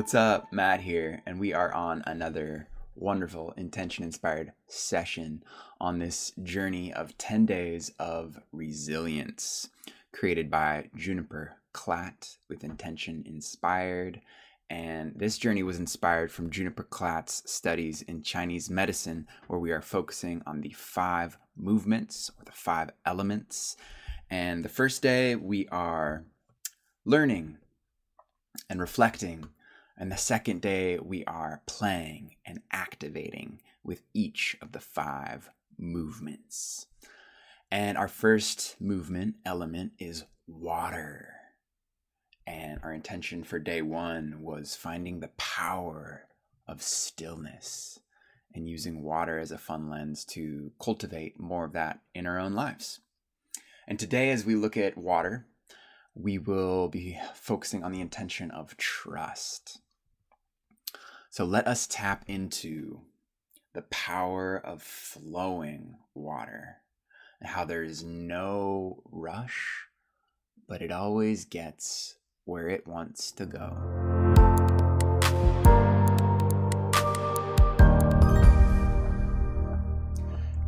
What's up? Matt here, and we are on another wonderful intention-inspired session on this journey of 10 days of resilience created by Juniper Klatt with Intention Inspired. And this journey was inspired from Juniper Klatt's studies in Chinese medicine, where we are focusing on the 5 movements or the 5 elements. And the first day we are learning and reflecting. And the second day, we are playing and activating with each of the 5 movements. And our first movement element is water. And our intention for day 1 was finding the power of stillness and using water as a fun lens to cultivate more of that in our own lives. And today, as we look at water, we will be focusing on the intention of trust. So let us tap into the power of flowing water and how there is no rush, but it always gets where it wants to go.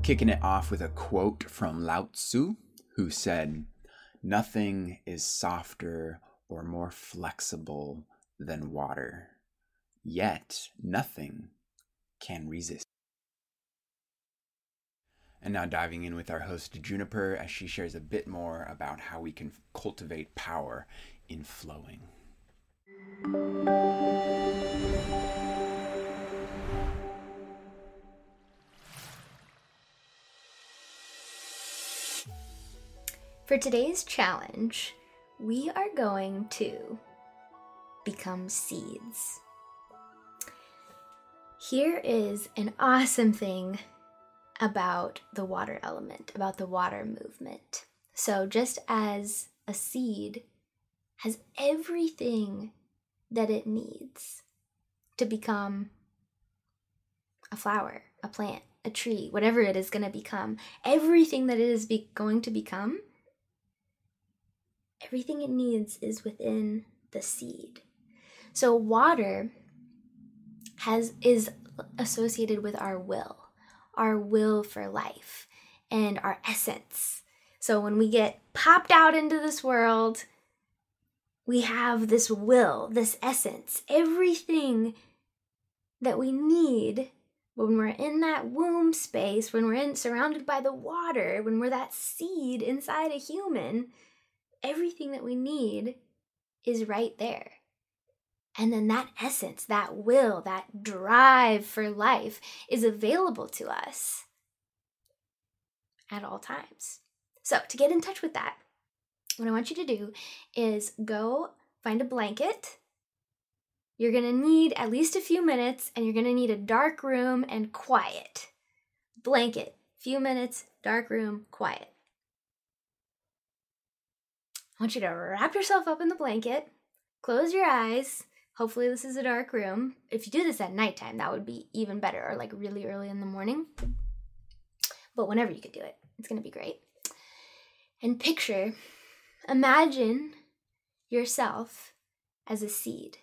Kicking it off with a quote from Lao Tzu, who said, "Nothing is softer or more flexible than water. Yet nothing can resist." And now diving in with our host Juniper as she shares a bit more about how we can cultivate power in flowing. For today's challenge, we are going to become seeds. Here is an awesome thing about the water element, about the water movement. So just as a seed has everything that it needs to become a flower, a plant, a tree, whatever it is going to become, everything that it is going to become, everything it needs is within the seed. So water is associated with our will for life, and our essence. So when we get popped out into this world, we have this will, this essence, everything that we need when we're in that womb space, when we're surrounded by the water, when we're that seed inside a human, everything that we need is right there. And then that essence, that will, that drive for life is available to us at all times. So to get in touch with that, what I want you to do is go find a blanket. You're going to need at least a few minutes, and you're going to need a dark room and quiet. Blanket, few minutes, dark room, quiet. I want you to wrap yourself up in the blanket, close your eyes. Hopefully this is a dark room. If you do this at nighttime, that would be even better, or like really early in the morning. But whenever you could do it, it's going to be great. And imagine yourself as a seed.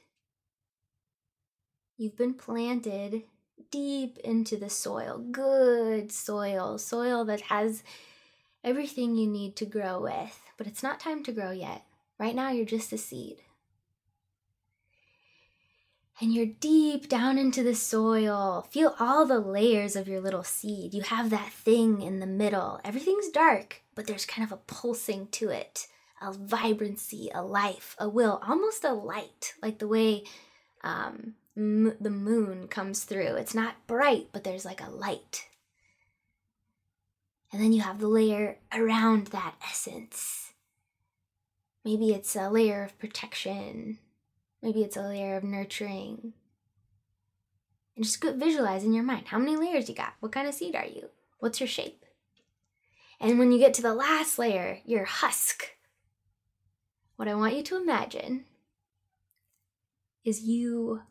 You've been planted deep into the soil, good soil that has everything you need to grow with. But it's not time to grow yet. Right now, you're just a seed. And you're deep down into the soil. Feel all the layers of your little seed. You have that thing in the middle. Everything's dark, but there's kind of a pulsing to it. A vibrancy, a life, a will, almost a light, like the way the moon comes through. It's not bright, but there's like a light. And then you have the layer around that essence. Maybe it's a layer of protection. Maybe it's a layer of nurturing. And just visualize in your mind, how many layers you got? What kind of seed are you? What's your shape? And when you get to the last layer, your husk, what I want you to imagine is you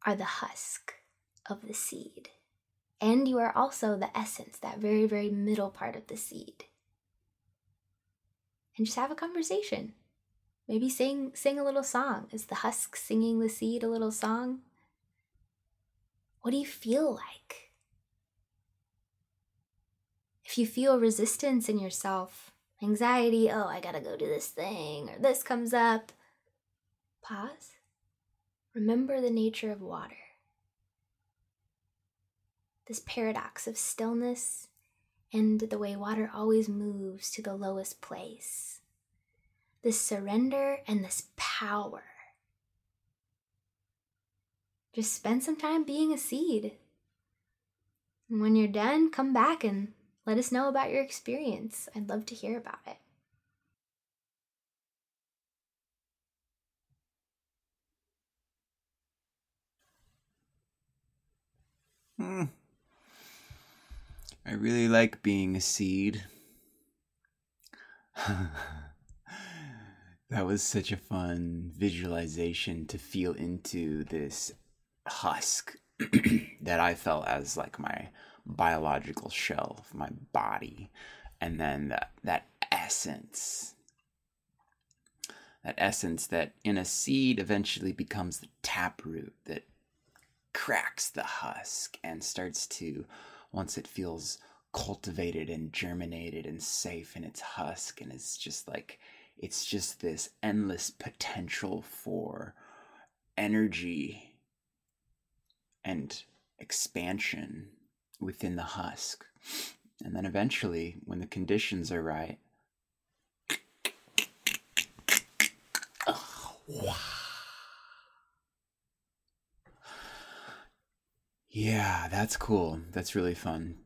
are the husk of the seed. And you are also the essence, that very, very middle part of the seed. And just have a conversation Maybe sing a little song. Is the husk singing the seed a little song? What do you feel like? If you feel resistance in yourself, anxiety, oh, I gotta go do this thing, or this comes up, pause. Remember the nature of water. This paradox of stillness and the way water always moves to the lowest place. This surrender and this power. Just spend some time being a seed. And when you're done, come back and let us know about your experience. I'd love to hear about it. I really like being a seed. That was such a fun visualization to feel into this husk that I felt as like my biological shell of my body. And then that essence that in a seed eventually becomes the taproot that cracks the husk and starts to, once it feels cultivated and germinated and safe in its husk, and it's just this endless potential for energy and expansion within the husk. And then eventually, when the conditions are right, wow. Yeah, that's cool. That's really fun.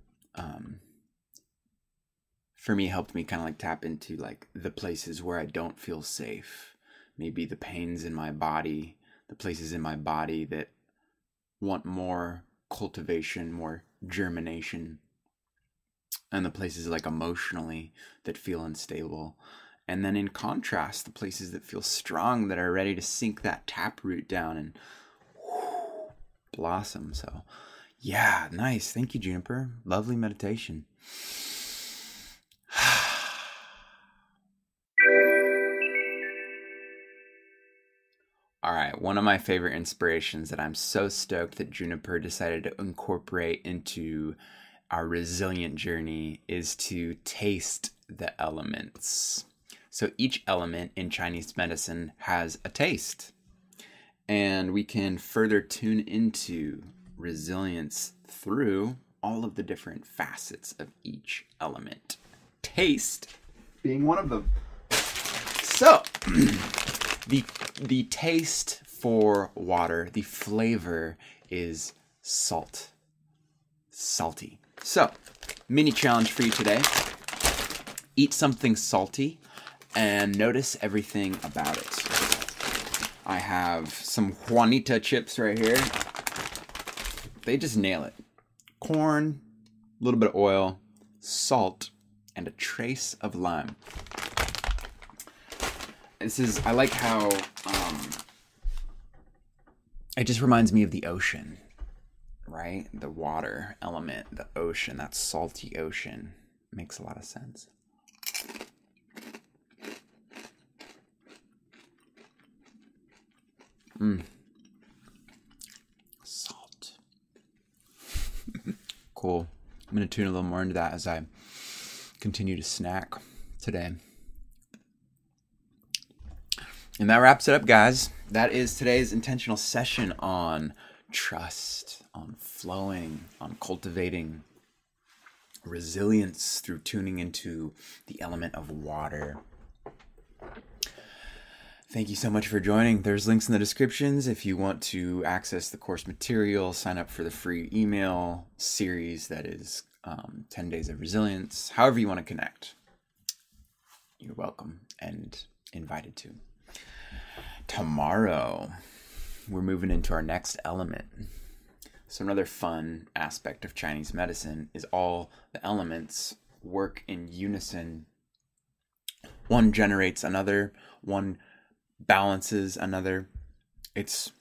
For me, it helped me kind of like tap into like the places where I don't feel safe. Maybe the pains in my body, the places in my body that want more cultivation, more germination, and the places like emotionally that feel unstable. And then in contrast, the places that feel strong, that are ready to sink that taproot down and blossom. So yeah, nice. Thank you, Juniper. Lovely meditation. All right, one of my favorite inspirations that I'm so stoked that Juniper decided to incorporate into our resilient journey is to taste the elements. So each element in Chinese medicine has a taste, and we can further tune into resilience through all of the different facets of each element. Taste being one of them. So, the taste for water, the flavor is salt. Salty. So, mini challenge for you today. Eat something salty and notice everything about it. I have some Juanita chips right here. They just nail it. Corn, a little bit of oil, salt, and a trace of lime. I like how it just reminds me of the ocean, right? The water element, the ocean, that salty ocean. Makes a lot of sense. Salt. Cool. I'm going to tune a little more into that as I continue to snack today. And that wraps it up, guys. That is today's intentional session on trust, on flowing, on cultivating resilience through tuning into the element of water. Thank you so much for joining. There's links in the descriptions if you want to access the course material, sign up for the free email series that is 10 Days of Resilience. However you want to connect, you're welcome and invited to. Tomorrow, we're moving into our next element. So another fun aspect of Chinese medicine is all the elements work in unison. One generates another, one balances another. It's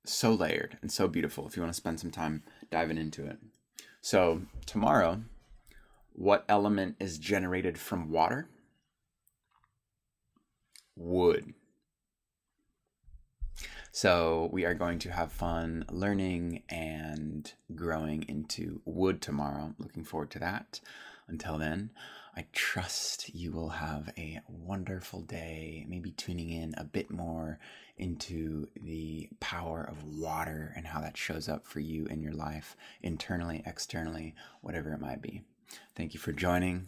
so layered and so beautiful if you want to spend some time diving into it. So tomorrow, what element is generated from water? Wood. So we are going to have fun learning and growing into wood tomorrow. Looking forward to that. Until then, I trust you will have a wonderful day, maybe tuning in a bit more into the power of water and how that shows up for you in your life, internally, externally, whatever it might be. Thank you for joining.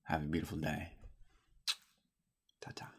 Have a beautiful day. Ta-ta.